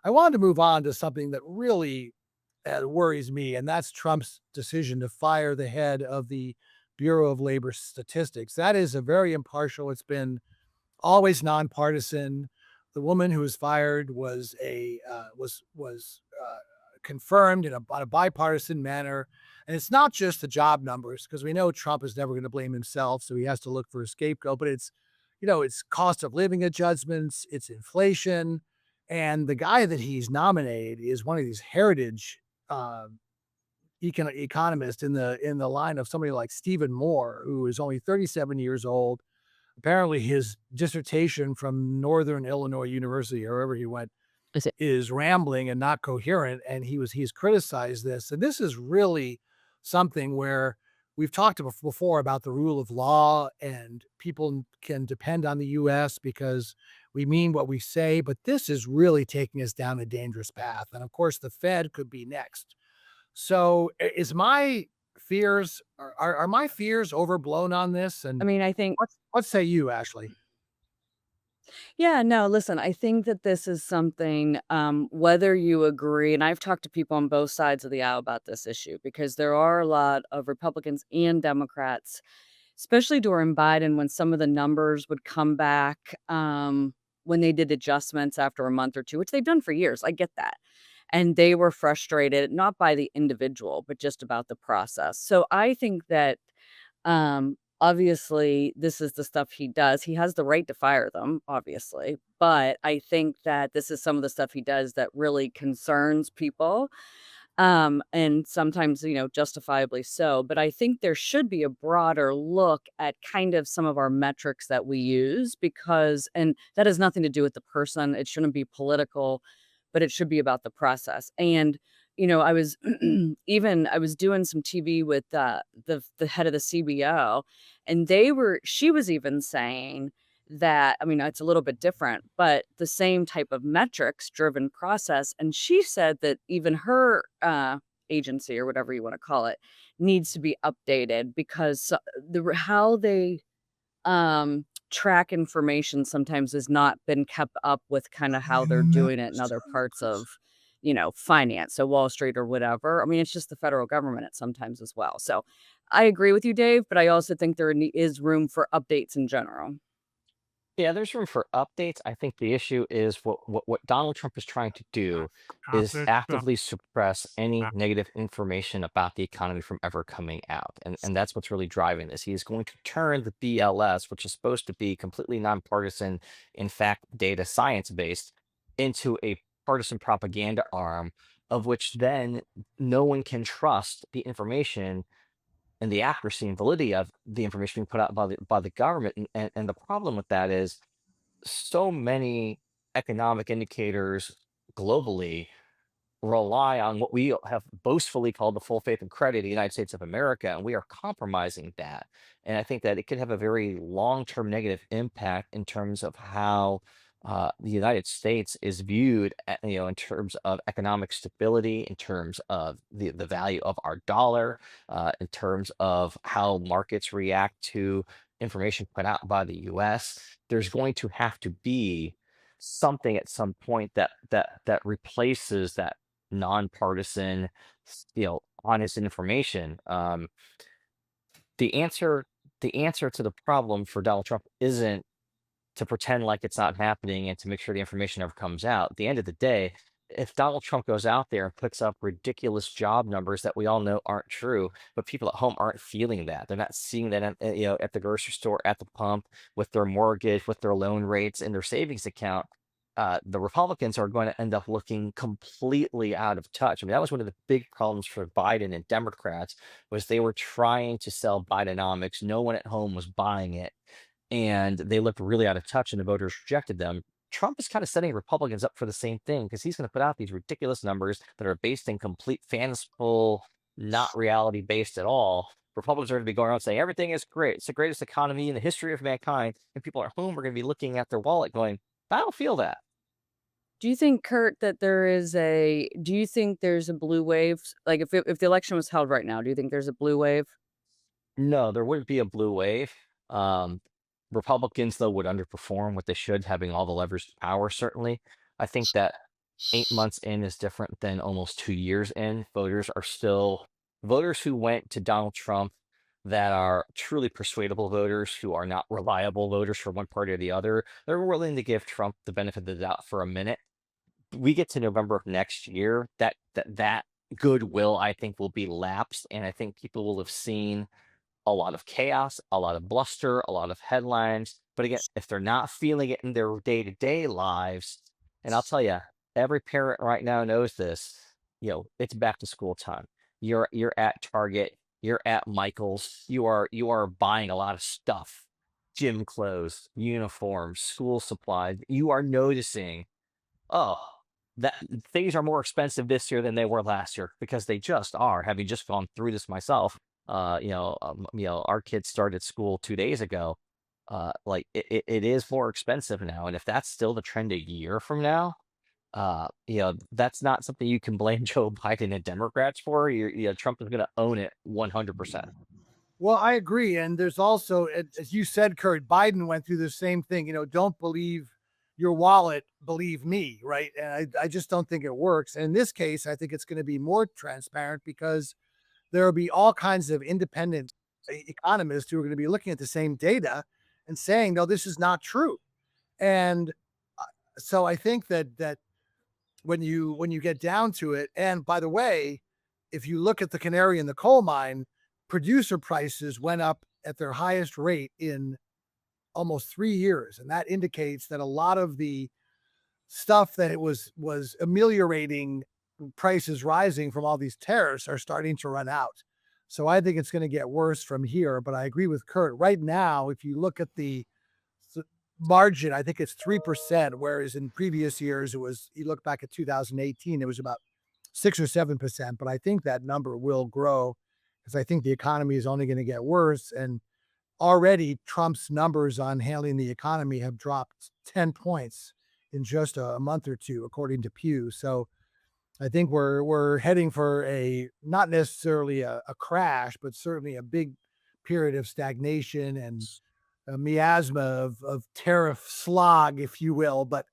I wanted to move on to something that really worries me, and that's Trump's decision to fire the head of the Bureau of Labor Statistics. That is a very impartial. It's been always nonpartisan. The woman who was fired was confirmed on a bipartisan manner, and it's not just the job numbers because we know Trump is never going to blame himself, so he has to look for a scapegoat. But it's cost of living adjustments, it's inflation, and the guy that he's nominated is one of these heritage uh, economists in the line of somebody like Stephen Moore, who is only 37 years old. Apparently, his dissertation from Northern Illinois University, or wherever he went, Is it is rambling and not coherent, and he's criticized this, and this is really something where we've talked before about the rule of law, and people can depend on the US because we mean what we say, but this is really taking us down a dangerous path, and of course, the Fed could be next. So, I is my fears are my fears overblown on this, I and mean, I think what say you, Ashley? yeah, no, listen, I think that this is something, whether you agree and I've talked to people on both sides of the aisle about this issue because there are a lot of Republicans and Democrats, especially during Biden when some of the numbers would come back, when they did adjustments after a month or 2, which they've done for years, I get that. And they were frustrated, not by the individual, but just about the process. So I think that obviously, this is the stuff he does. He has the right to fire them, obviously, but I think that this is some of the stuff he does that really concerns people, and sometimes, justifiably so. But I think there should be a broader look at kind of some of our metrics that we use because and that has nothing to do with the person. It shouldn't be political, but it should be about the process. And I was I was doing some TV with the head of the CBO, and she was even saying that, I mean, it's a little bit different, but the same type of metrics driven process. And she said that even her agency or whatever you want to call it needs to be updated because how they track information sometimes has not been kept up with kinda how they're doing it in other parts of, finance, so Wall Street or whatever. I mean, it's just the federal government at sometimes as well. So, I agree with you, Dave, but I also think there is room for updates in general. Yeah, there's room for updates. I think the issue is what Donald Trump is trying to do is actively suppress any negative information about the economy from ever coming out. And that's what's really driving this. He is going to turn the BLS, which is supposed to be completely nonpartisan, in fact, data science based, into a partisan propaganda arm of which then no one can trust the information and the accuracy and validity of the information being put out by the government. And the problem with that is so many economic indicators globally rely on what we have boastfully called the full faith and credit of the United States of America, and we are compromising that. And I think that it could have a very long-term negative impact in terms of how the United States is viewed, in terms of economic stability, in terms of the value of our dollar, in terms of how markets react to information put out by the U.S. There's going to have to be something at some point that replaces that nonpartisan, honest information. The answer, the answer to the problem for Donald Trump isn't to pretend like it's not happening and to make sure the information never comes out. At the end of the day, if Donald Trump goes out there and puts up ridiculous job numbers that we all know aren't true, but people at home aren't feeling that. They're not seeing that at the grocery store, at the pump, with their mortgage, with their loan rates, and their savings account. The Republicans are going to end up looking completely out of touch. I mean, that was one of the big problems for Biden and Democrats was they were trying to sell Bidenomics. No one at home was buying it, and they looked really out of touch, and the voters rejected them. Trump is kind of setting Republicans up for the same thing because he's going to put out these ridiculous numbers that are based in complete fanciful, not reality based at all. Republicans are going to be going around saying everything is great. It's the greatest economy in the history of mankind. And people at home are going to be looking at their wallet going, I don't feel that. Do you think, Kurt, that do you think there's a blue wave? Like, if the election was held right now, do you think there's a blue wave? No, there wouldn't be a blue wave. Um, Republicans, though, would underperform what they should, having all the levers of power, certainly. I think that 8 months in is different than almost 2 years in. Voters who went to Donald Trump that are truly persuadable voters who are not reliable voters for one party or the other. They're willing to give Trump the benefit of the doubt for a minute. We get to November of next year, that goodwill, I think, will be lapsed, and I think people will have seen a lot of chaos, a lot of bluster, a lot of headlines. But again, if they're not feeling it in their day-to-day lives, and I'll tell you, every parent right now knows this, it's back to school time. You're at Target, you're at Michael's, you are buying a lot of stuff, gym clothes, uniforms, school supplies. You are noticing, oh, that things are more expensive this year than they were last year because they just are. Having just gone through this myself, our kids started school 2 days ago. Like it is more expensive now, and if that's still the trend a year from now, that's not something you can blame Joe Biden and Democrats for. Trump is going to own it 100%. Well, I agree. And there's also, as you said, Kurt, Biden went through the same thing. Don't believe your wallet, believe me, right? And I just don't think it works. And in this case, I think it's going to be more transparent because there will be all kinds of independent economists who are going to be looking at the same data and saying, no, this is not true. And so I think that when you get down to it, and by the way, if you look at the canary in the coal mine, producer prices went up at their highest rate in almost 3 years, and that indicates that a lot of the stuff that it was ameliorating prices rising from all these tariffs are starting to run out. So I think it's going to get worse from here. But I agree with Kurt. Right now, if you look at the s- margin, I think it's 3%, whereas in previous years it was. You look back at 2018, it was about 6 or 7%. But I think that number will grow because I think the economy is only going to get worse. And already Trump's numbers on handling the economy have dropped 10 points in just a month or two, according to Pew. So I think we're heading for a not necessarily a crash, but certainly a big period of stagnation and a miasma of tariff slog, if you will. But